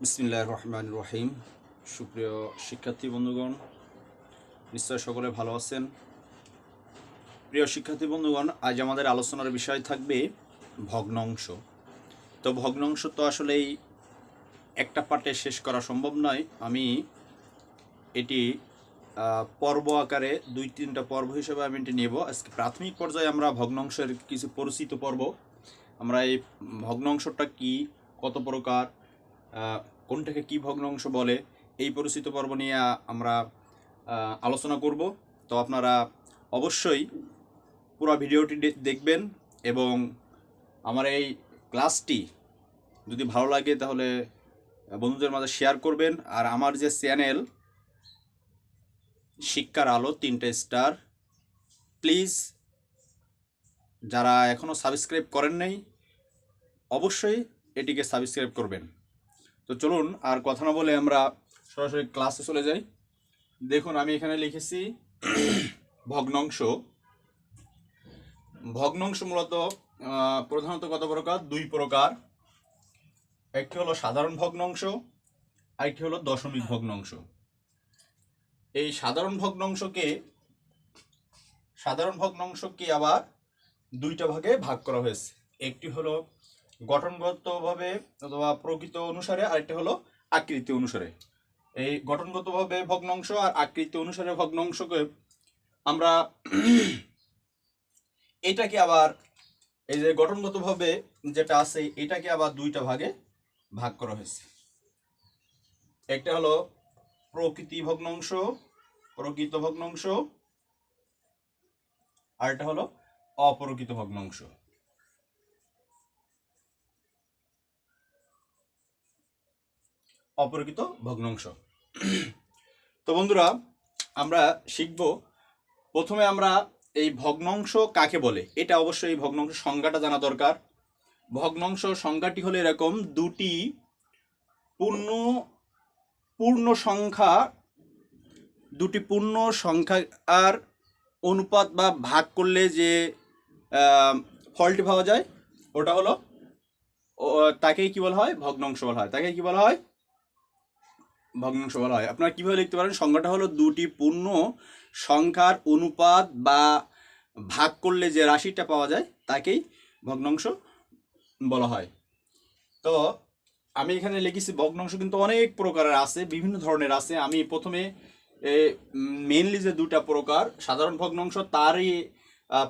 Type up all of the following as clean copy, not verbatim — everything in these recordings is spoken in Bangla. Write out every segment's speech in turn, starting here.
বিসমিল্লাহির রহমানির রহিম। সুপ্রিয় শিক্ষার্থী বন্ধুগণ, নিশ্চয় সকলে ভালো আছেন। প্রিয় শিক্ষার্থী বন্ধুগণ, আজ আমাদের আলোচনার বিষয় থাকবে ভগ্নাংশ। তো ভগ্নাংশ তো আসলেই একটা পার্টে শেষ করা সম্ভব নয়। আমি এটি পর্ব আকারে 2-3টা পর্ব হিসেবে আমি এটি নেব। আজকে প্রাথমিক পর্যায়ে আমরা ভগ্নাংশের কিছু পরিচিত পর্ব, আমরা এই ভগ্নাংশটা কি, কত প্রকার, কোনটাকে কি ভগ্নাংশ বলে, এই পরিচিত পর্ব নিয়ে আমরা আলোচনা করব। তো আপনারা অবশ্যই পুরো ভিডিওটি দেখবেন এবং আমার এই ক্লাসটি যদি ভালো লাগে তাহলে বন্ধুদের মাঝে শেয়ার করবেন। আর আমার যে চ্যানেল শিক্ষার আলো 3টে স্টার, প্লিজ যারা এখনও সাবস্ক্রাইব করেন নাই অবশ্যই এটিকে সাবস্ক্রাইব করবেন। তো চলুন আর কথা না বলে আমরা সরাসরি ক্লাসে চলে যাই। দেখুন, আমি এখানে লিখেছি ভগ্নাংশ। ভগ্নাংশ মূলত প্রধানত কত প্রকার? 2 প্রকার। একটি হলো সাধারণ ভগ্নাংশ, আরেকটি হলো দশমিক ভগ্নাংশ। এই সাধারণ ভগ্নাংশকে আবার 2টা ভাগে ভাগ করা হয়েছে। একটি হলো গঠনগতভাবে অথবা প্রকৃত অনুসারে, আরেকটি হলো আকৃতি অনুসারে। এই গঠনগতভাবে ভগ্নাংশ আর আকৃতি অনুসারে ভগ্নাংশকে আমরা এটাকে আবার, এই যে গঠনগতভাবে যেটা আছে এটাকে আবার 2টা ভাগে ভাগ করা হয়েছে। একটা হলো প্রকৃত ভগ্নাংশ, আর এটা হলো অপ্রকৃত ভগ্নাংশ। তো বন্ধুরা, আমরা শিখব। প্রথমে আমরা এই ভগ্নাংশ কাকে বলে, এটা অবশ্যই এই ভগ্নাংশ সংজ্ঞাটা জানা দরকার। ভগ্নাংশ সংজ্ঞাটি হলো এরকম: দুটি পূর্ণ সংখ্যার অনুপাত বা ভাগ করলে যে ফলটি পাওয়া যায় ওটা হলো, তাকেই কি বলা হয়? ভগ্নাংশ বলা হয়। আপনারা কিভাবে লিখতে পারেন? সংখ্যাটা হলো দুটি পূর্ণ সংখ্যার অনুপাত বা ভাগ করলে যে রাশিটা পাওয়া যায় তাকেই ভগ্নাংশ বলা হয়। তো আমি এখানে লিখেছি ভগ্নাংশ কিন্তু অনেক প্রকারের আছে, বিভিন্ন ধরনের আছে। আমি প্রথমে মেইনলি যে 2টা প্রকার সাধারণ ভগ্নাংশ তারই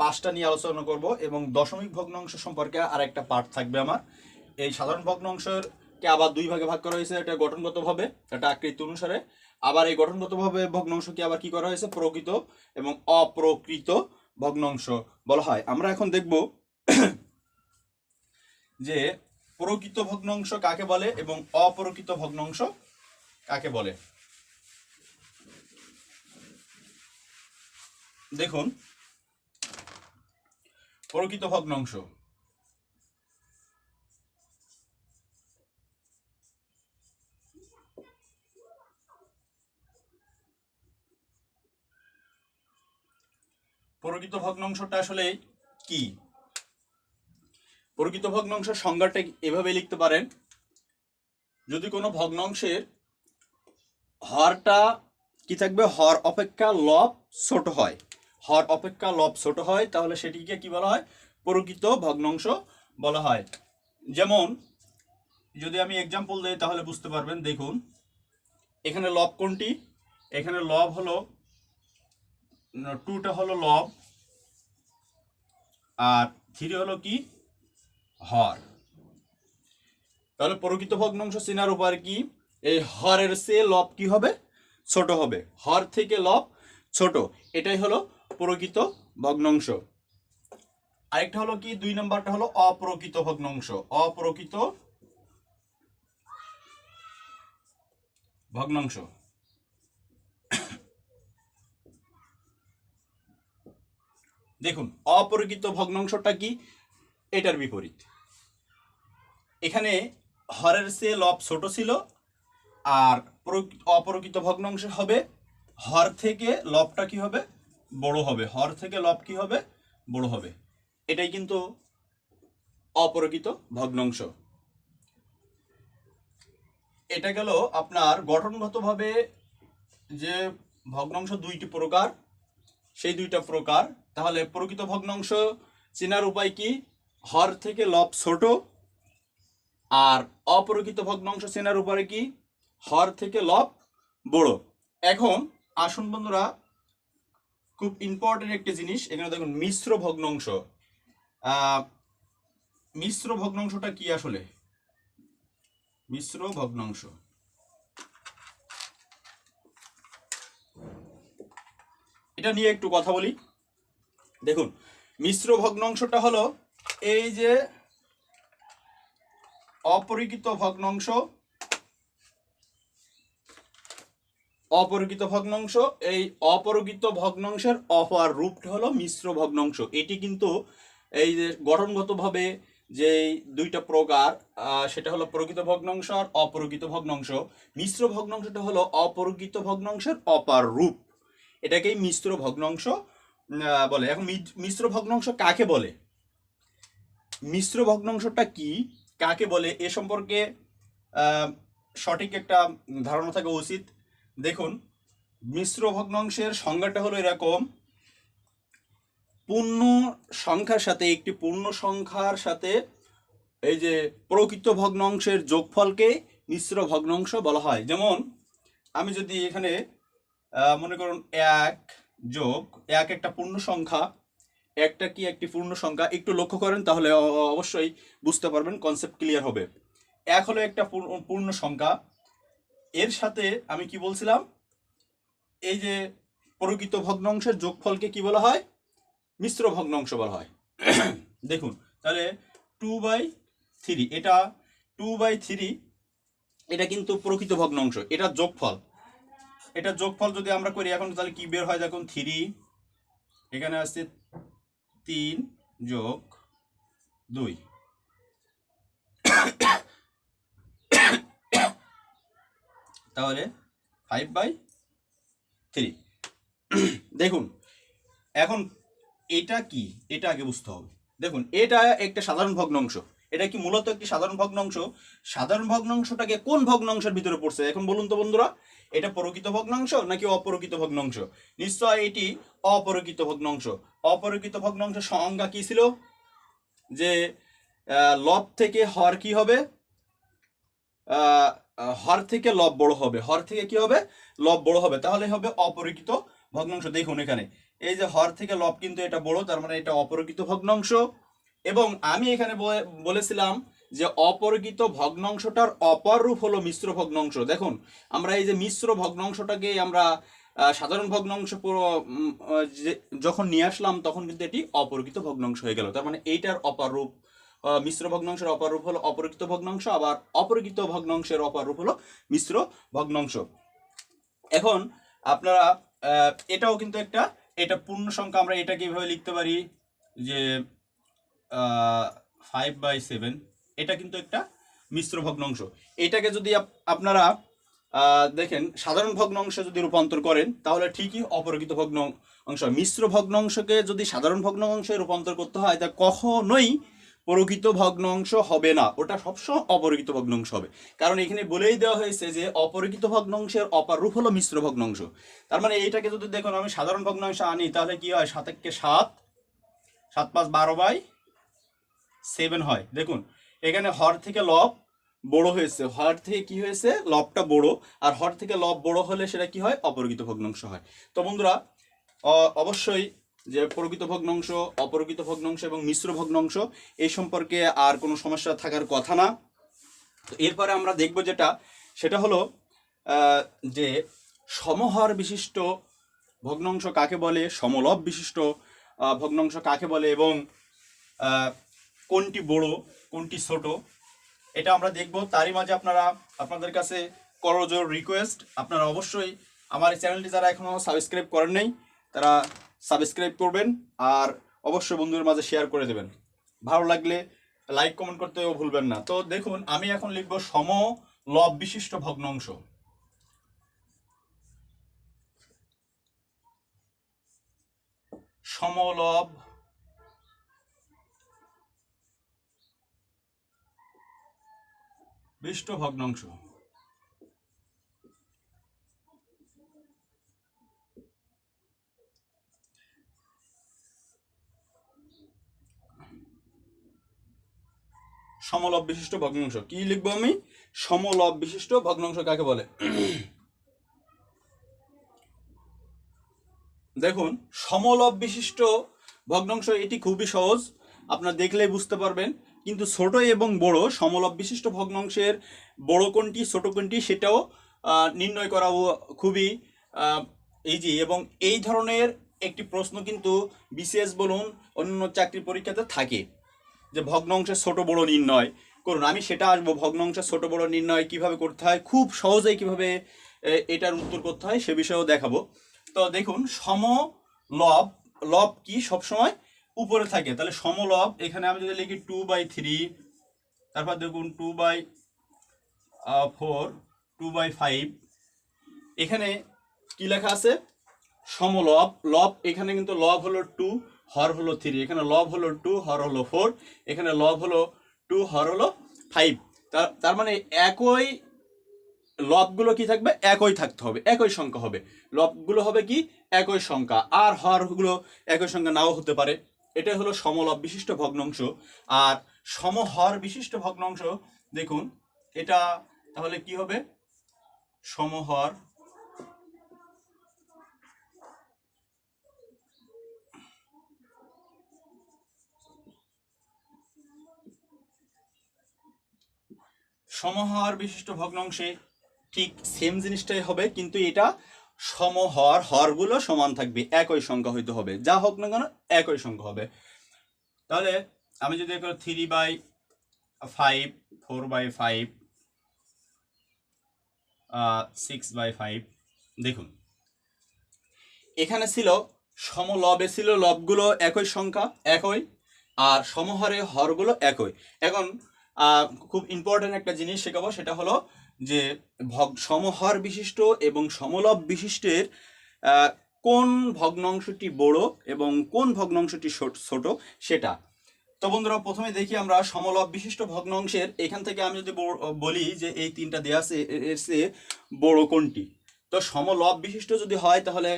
5টা নিয়ে আলোচনা করব, এবং দশমিক ভগ্নাংশ সম্পর্কে আরেকটা পার্ট থাকবে আমার। এই সাধারণ ভগ্নাংশের কে আবার 2 ভাগে ভাগ করা হয়েছে, এটা গঠনগতভাবে, এটা আকৃতি অনুসারে। আবার এই গঠনগতভাবে ভগ্নাংশকে আবার কি করা হয়েছে? প্রকৃত এবং অপ্রকৃত ভগ্নাংশ বলা হয়। আমরা এখন দেখব যে প্রকৃত ভগ্নাংশ কাকে বলে এবং অপ্রকৃত ভগ্নাংশ কাকে বলে। দেখুন, প্রকৃত ভগ্নাংশ, প্রকৃত ভগ্নাংশটা আসলে কি? প্রকৃত ভগ্নাংশের সংজ্ঞাটা এভাবে লিখতে পারেন: যদি কোনো ভগ্নাংশের হরটা কি থাকবে? হর অপেক্ষা লব ছোট হয়, তাহলে সেটিকে কি বলা হয়? প্রকৃত ভগ্নাংশ বলা হয়। যেমন যদি আমি এক্সাম্পল দিই তাহলে বুঝতে পারবেন। দেখুন, এখানে লব কোনটি? এখানে লব হলো 2টা হলো লব, আর 3 হলো কি? হর। তাহলে প্রকৃত ভগ্নাংশ চেনার উপায় কি? এই হরের চেয়ে লব কি হবে? ছোট হবে। হর থেকে লব ছোট, এটাই হলো প্রকৃত ভগ্নাংশ। আরেকটা হলো কি? 2 নম্বরটা হলো অপ্রকৃত ভগ্নাংশ। দেখুন, অপ্রকৃত ভগ্নাংশটা কি? এটার বিপরীত। এখানে হরের চেয়ে লব ছোট ছিল, আর অপ্রকৃত ভগ্নাংশ হবে হর থেকে লবটা কি হবে? বড় হবে। হর থেকে লব কি হবে? বড় হবে। এটাই কিন্তু অপ্রকৃত ভগ্নাংশ। এটা গেল আপনার গঠনগতভাবে যে ভগ্নাংশ দুইটি প্রকার, সেই দুইটা প্রকার। তাহলে প্রকৃত ভগ্নাংশ চেনার উপায় কি? হর থেকে লব ছোট, আর অপ্রকৃত ভগ্নাংশ চেনার উপায় কি? হর থেকে লব বড়। এখন আসুন বন্ধুরা, খুব ইম্পর্টেন্ট একটি জিনিস এখানে দেখুন, মিশ্র ভগ্নাংশ। মিশ্র ভগ্নাংশটা কি আসলে? মিশ্র ভগ্নাংশ এটা নিয়ে একটু কথা বলি। দেখুন, মিশ্র ভগ্নাংশটা হলো এই যে অপরিকৃত ভগ্নাংশ, অপরিকৃত ভগ্নাংশ, এই অপরিকৃত ভগ্নাংশের অপর রূপটা হলো মিশ্র ভগ্নাংশ। এটি কিন্তু এই যে গঠনগতভাবে যে দুইটা প্রকার, সেটা হলো প্রকৃত ভগ্নাংশ আর অপরিকৃত ভগ্নাংশ। মিশ্র ভগ্নাংশটা হলো অপরিকৃত ভগ্নাংশের অপর রূপ, এটাকেই মিশ্র ভগ্নাংশ বলে। এখন মিশ্র ভগ্নাংশ কাকে বলে, মিশ্র ভগ্নাংশটা কি, কাকে বলে, এ সম্পর্কে সঠিক একটা ধারণা থাকা উচিত। দেখুন, মিশ্র ভগ্নাংশের সংজ্ঞাটা হলো এরকম: পূর্ণ সংখ্যার সাথে, একটি পূর্ণ সংখ্যার সাথে এই যে প্রকৃত ভগ্নাংশের যোগফলকে মিশ্র ভগ্নাংশ বলা হয়। যেমন আমি যদি এখানে মনে করুন 1 যোগ 1 একটা পূর্ণ সংখ্যা, একটা কি একটি পূর্ণ সংখ্যা, একটু লক্ষ্য করেন তাহলে অবশ্যই বুঝতে পারবেন, কনসেপ্ট ক্লিয়ার হবে। 1 হলো একটা পূর্ণ সংখ্যা, এর সাথে আমি কি বলছিলাম, এই যে প্রকৃত ভগ্নাংশের যোগফলকে কি বলা হয়? মিশ্র ভগ্নাংশ বলা হয়। দেখুন তাহলে 2/3, এটা 2/3, এটা কিন্তু প্রকৃত ভগ্নাংশ, এটা যোগফল। এটা যোগফল যদি আমরা করি এখন, তাহলে কি বের হয়? দেখুন 3, এখানে আসছে 3 যোগ 2, তাহলে 5/3। দেখুন এখন এটা কি, এটা আগে বুঝতে হবে। দেখুন, এটা একটা সাধারণ ভগ্নাংশ, এটা কি মূলত একটি সাধারণ ভগ্নাংশ। সাধারণ ভগ্নাংশটাকে কোন ভগ্নাংশের ভিতরে পড়ছে এখন বলুন তো বন্ধুরা? এটা প্রকৃত ভগ্নাংশ নাকি অপরকৃত ভগ্নাংশ? নিশ্চয় এটি অপরকৃত ভগ্নাংশ। অপরকৃত ভগ্নাংশের সংজ্ঞা কি ছিল? যে লব থেকে হর কি হবে? হর থেকে লব বড় হবে, হর থেকে কি হবে? লব বড় হবে, তাহলে হবে অপরিকৃত ভগ্নাংশ। দেখুন এখানে এই যে হর থেকে লব কিন্তু এটা বড়, তার মানে এটা অপরিকৃত ভগ্নাংশ। এবং আমি এখানে বলেছিলাম যে অপরিকৃত ভগ্নাংশটার অপর রূপ হলো মিশ্র ভগ্নাংশ। দেখুন আমরা এই যে মিশ্র ভগ্নাংশটাকে আমরা সাধারণ ভগ্নাংশ যখন নিয়ে আসলাম, তখন কিন্তু এটি অপরিকৃত ভগ্নাংশ হয়ে গেল। তার মানে এইটার অপর রূপ, মিশ্র ভগ্নাংশের অপর রূপ হলো অপরিকৃত ভগ্নাংশ, আবার অপরিকৃত ভগ্নাংশের অপর রূপ হলো মিশ্র ভগ্নাংশ। এখন আপনারা এটাও কিন্তু একটা, এটা পূর্ণ সংখ্যা, আমরা এটা কিভাবে লিখতে পারি যে 5/7, এটা কিন্তু একটা মিশ্র ভগ্নাংশ। এটাকে যদি আপনারা দেখেন সাধারণ ভগ্নাংশে যদি রূপান্তর করেন, তাহলে ঠিকই অপরিকৃত ভগ্নাংশ। মিশ্র ভগ্নাংশকে যদি সাধারণ ভগ্নাংশে রূপান্তর করতে হয়, তা কখনোই প্রকৃত ভগ্নাংশ হবে না, ওটা সবসময় অপরিকৃত ভগ্নাংশ হবে। কারণ এখানে বলেই দেওয়া হয়েছে যে অপরিকৃত ভগ্নাংশের অপর রূপ হলো মিশ্র ভগ্নাংশ। তার মানে এইটাকে যদি দেখুন আমি সাধারণ ভগ্নাংশ আনি, তাহলে কি হয়? 7 × 7, 7 × 5 12/7 হয়। দেখুন এখানে হর থেকে লব বড় হয়েছে, হর থেকে কি হয়েছে? লবটা বড়, আর হর থেকে লব বড় হলে সেটা কি হয়? অপরিকৃত ভগ্নাংশ হয়। তো বন্ধুরা অবশ্যই যে প্রকৃত ভগ্নাংশ, অপরিকৃত ভগ্নাংশ এবং মিশ্র ভগ্নাংশ এই সম্পর্কে আর কোনো সমস্যা থাকার কথা না। তো এরপরে আমরা দেখব যেটা, সেটা হলো যে সমহর বিশিষ্ট ভগ্নাংশ কাকে বলে, সমলব বিশিষ্ট ভগ্নাংশ কাকে বলে, এবং কোনটি বড় কোনটি ছোট, এটা আমরা দেখব। তারই মাঝে আপনাদের কাছে করজোর রিকোয়েস্ট, আপনারা অবশ্যই আমার এই চ্যানেলটি যারা এখনও সাবস্ক্রাইব করেন নাই, তারা সাবস্ক্রাইব করবেন, আর অবশ্যই বন্ধুদের মাঝে শেয়ার করে দেবেন। ভালো লাগলে লাইক কমেন্ট করতেও ভুলবেন না। তো দেখুন আমি এখন লিখব সমলব বিশিষ্ট ভগ্নাংশ। সমলব বিশিষ্ট ভগ্নাংশ। সমলব বিশিষ্ট ভগ্নাংশ। কি লিখবো আমি? সমলব বিশিষ্ট ভগ্নাংশ কাকে বলে? দেখুন, সমলব বিশিষ্ট ভগ্নাংশ এটি খুবই সহজ, আপনারা দেখলেই বুঝতে পারবেন। কিন্তু ছোট এবং বড় সমলব বিশিষ্ট ভগ্নাংশের বড় কোনটি ছোট কোনটি সেটাও নির্ণয় করা খুবই ইজি। এবং এই ধরনের একটি প্রশ্ন কিন্তু বিসিএস বলুন অন্য চাকরি পরীক্ষাতে থাকে, যে ভগ্নাংশের ছোট বড় নির্ণয় করুন। আমি সেটা আসবো, ভগ্নাংশের ছোট বড় নির্ণয় কিভাবে করতে হয়, খুব সহজেই কিভাবে এটার উত্তর করতে হয় সে বিষয়েও দেখাবো। তো দেখুন, সমলব, লব কি সবসময় উপরে থাকে, তাহলে সমলব এখানে আমি যদি লিখি 2/3, তারপর দেখুন 2/4, 2/5, এখানে কি লেখা আছে? সমলব। লব এখানে কিন্তু লব হলো 2, হর হলো 3, এখানে লব হলো 2, হর হলো 4, এখানে লব হলো 2, হর হলো 5। তার মানে একই লবগুলো কি থাকবে? একই থাকতে হবে, একই সংখ্যা হবে। লবগুলো হবে কি? একই সংখ্যা, আর হরগুলো একই সংখ্যা নাও হতে পারে। এটাই হলো সমলব বিশিষ্ট ভগ্নাংশ। আর সমহর বিশিষ্ট ভগ্নাংশ দেখুন, এটা তাহলে কি হবে? সমহর সমহর বিশিষ্ট ভগ্নাংশে ঠিক সেম জিনিসটাই হবে, কিন্তু এটা সমহর, হরগুলো সমান থাকবে, একই সংখ্যা হইতে হবে, যা হোক না কেন একই সংখ্যা হবে। তাহলে আমি যদি 3/5, 4/5, 6/5, দেখুন এখানে ছিল সমলবে ছিল লবগুলো একই সংখ্যা, একই, আর সমহরে হরগুলো একই। এখন খুব ইম্পর্টেন্ট একটা জিনিস শেখাবো, সেটা হলো যে সমহর বিশিষ্ট এবং সমলব বিশিষ্টের কোন ভগ্নাংশটি বড় এবং কোন ভগ্নাংশটি ছোট সেটা। তো বন্ধুরা, প্রথমে দেখি আমরা সমলব বিশিষ্ট ভগ্নাংশের, এখান থেকে আমি যদি বলি যে এই তিনটা দেয়া আছে, এর চেয়ে বড় কোনটি। তো সমলব বিশিষ্ট যদি হয় তাহলে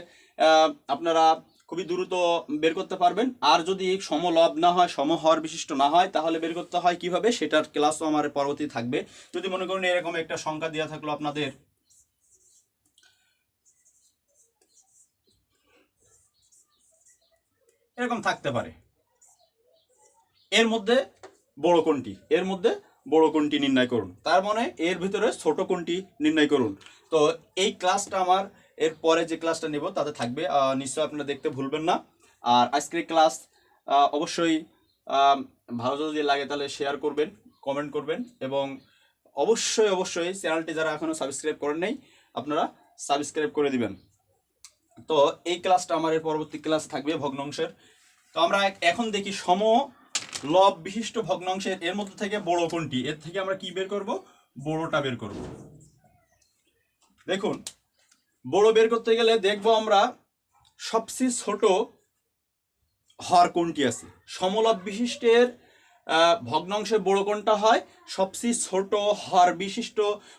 আপনারা খুবই দ্রুত বের করতে পারবেন। আর যদি সমলব না হয়, সমহর বিশিষ্ট না হয়, তাহলে বের করতে হয় কিভাবে সেটার ক্লাসও আমার পরবর্তী থাকবে। যদি মনে করুন এরকম একটা সংখ্যা দেওয়া থাকলো আপনাদের, এরকম থাকতে পারে, এর মধ্যে বড় কোনটি, এর মধ্যে বড় কোনটি নির্ণয় করুন, তার মানে এর ভিতরে ছোট কোনটি নির্ণয় করুন। তো এই ক্লাসটা আমার এর পরে যে ক্লাসটা নেব তাতে থাকবে, নিশ্চয়ই আপনারা দেখতে ভুলবেন না। আর আজকের ক্লাস অবশ্যই ভালো যদি লাগে তাহলে শেয়ার করবেন, কমেন্ট করবেন, এবং অবশ্যই অবশ্যই চ্যানেলটি যারা এখনও সাবস্ক্রাইব করেন নাই আপনারা সাবস্ক্রাইব করে দিবেন। তো এই ক্লাসটা আমার এর পরবর্তী ক্লাস থাকবে ভগ্নাংশের। তো আমরা এখন দেখি সমলব বিশিষ্ট ভগ্নাংশের এর মধ্যে থেকে বড় কোনটি, এর থেকে আমরা কি বের করব? বড়টা বের করব। দেখুন, বড় বের করতে গেলে দেখব আমরা সবচেয়ে ছোট হর কোনটি আছে। সমলব বিশিষ্টের ভগ্নাংশের বড় কোনটা হয়? সবচেয়ে ছোট হর বিশিষ্ট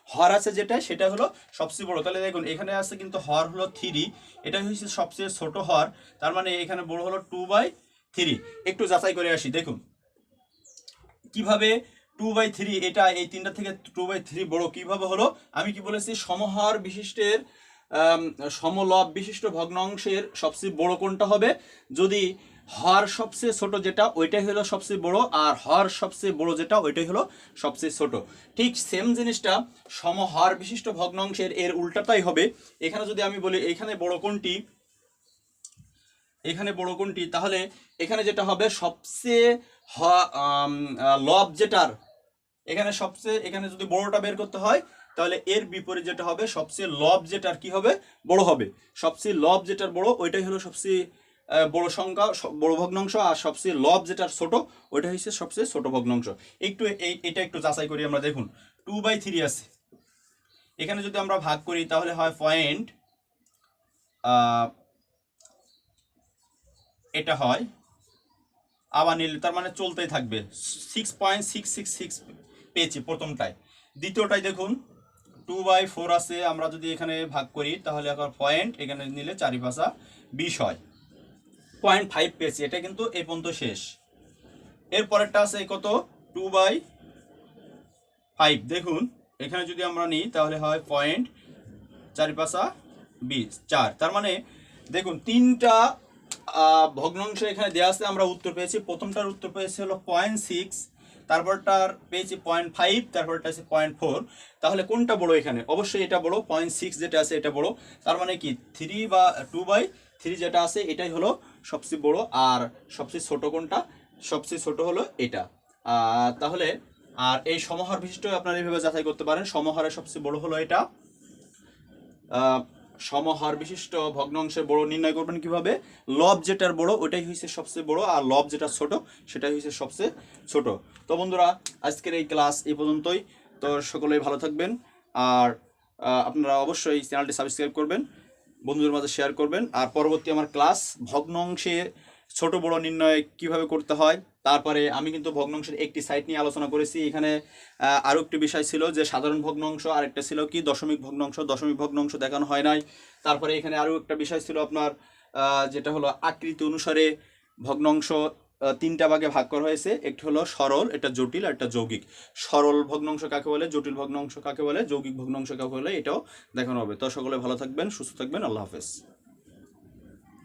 হর আছে যেটা, সেটা হলো সবচেয়ে বড়। তাহলে দেখুন এখানে আছে কিন্তু হর হলো 3, এটা হচ্ছে সবচেয়ে ছোট হর, তার মানে এখানে বড় হলো 2/3। একটু যাচাই করে আসি, দেখুন কিভাবে 2/3, এটা এই তিনটা থেকে 2/3 বড় কিভাবে হলো। আমি কি বলেছি? সমহর বিশিষ্টের সমলব বিশিষ্ট ভগ্নাংশের সবচেয়ে বড় কোনটা হবে? যদি হর সবচেয়ে ছোট যেটা ওইটাই হলো সবচেয়ে বড়, আর হর সবচেয়ে বড় যেটা ওইটাই হলো সবচেয়ে ছোট। ঠিক সেম জিনিসটা সমহর বিশিষ্ট ভগ্নাংশের এর উল্টাটাই হবে। এখানে যদি আমি বলি এখানে বড় কোনটি, এখানে বড় কোনটি, তাহলে এখানে যেটা হবে সবচেয়ে লব যেটার, এখানে সবচেয়ে, এখানে যদি বড়টা বের করতে হয় তাহলে এর বিপরীত যেটা হবে সবচেয়ে লব যেটার কি হবে? বড় হবে। সবচেয়ে লব যেটার বড় ওইটাই হলো সবচেয়ে বড় সংখ্যা, বড় ভগ্নাংশ, আর সবচেয়ে লব যেটার ছোট ওইটা হচ্ছে সবচেয়ে ছোট ভগ্নাংশ। একটু এটা একটু যাচাই করি আমরা। দেখুন 2/3 আছে, এখানে যদি আমরা ভাগ করি তাহলে হয় পয়েন্ট, এটা হয় আবার নিলে, তার মানে চলতেই থাকবে। 6.666 পেয়েছি প্রথমটায়। দ্বিতীয়টায় দেখুন 2/4 আছে, আমরা যদি এখানে ভাগ করি তাহলে এখন পয়েন্ট, এখানে নিলে 4×5 = 20 হয়, 0.5 পেয়েছি। এটা কিন্তু এই পর্যন্ত শেষ। এর পরেরটা আছে কত? 2/4 5। দেখুন এখানে যদি আমরা নিই তাহলে হয় 0.4 তার মানে দেখুন তিনটা ভগ্নাংশ এখানে দেওয়া আছে, আমরা উত্তর পেয়েছি। প্রথমটার উত্তর পেয়েছি হলো 0.6, তারপরটার পেয়েছি 0.5, তারপরটা আছে 0.4। তাহলে কোনটা বড় এখানে? অবশ্যই এটা বড়, 0.6 যেটা আছে এটা বড়। তার মানে কি 2/3 যেটা আছে এটাই হলো সবচেয়ে বড়। আর সবচেয়ে ছোট কোনটা? সবচেয়ে ছোট হলো এটা। তাহলে আর এই সমহার বিশিষ্ট আপনারা এইভাবে যাচাই করতে পারেন। সমহারের সবচেয়ে বড় হলো এটা। সমহার বিশিষ্ট ভগ্নাংশের বড় নির্ণয় করবেন কিভাবে? লব যেটার বড় ওটাই হচ্ছে সবচেয়ে বড়, আর লব যেটা ছোট সেটাই হচ্ছে সবচেয়ে ছোট। তো বন্ধুরা আজকের এই ক্লাস এই পর্যন্তই। তো সকলেই ভালো থাকবেন, আর আপনারা অবশ্যই চ্যানেলটি সাবস্ক্রাইব করবেন, বন্ধুদের মাঝে শেয়ার করবেন। আর পরবর্তী আমার ক্লাস ভগ্নাংশে ছোট বড় নির্ণয় কিভাবে করতে হয়, তারপরে আমি কিন্তু ভগ্নাংশের একটি সাইট নিয়ে আলোচনা করেছি। এখানে আরও একটি বিষয় ছিল যে সাধারণ ভগ্নাংশ, আরেকটা ছিল কি দশমিক ভগ্নাংশ। দশমিক ভগ্নাংশ দেখানো হয় নাই। তারপরে এখানে আরও একটা বিষয় ছিল আপনার যেটা হলো আকৃতি অনুসারে ভগ্নাংশ তিনটা ভাগে ভাগ করা হয়েছে। একটি হলো সরল, এটা জটিল, আর একটা যৌগিক। সরল ভগ্নাংশ কাকে বলে, জটিল ভগ্নাংশ কাকে বলে, যৌগিক ভগ্নাংশ কাকে বলে, এটাও দেখানো হবে। তো সকলে ভালো থাকবেন, সুস্থ থাকবেন, আল্লাহ হাফেজ।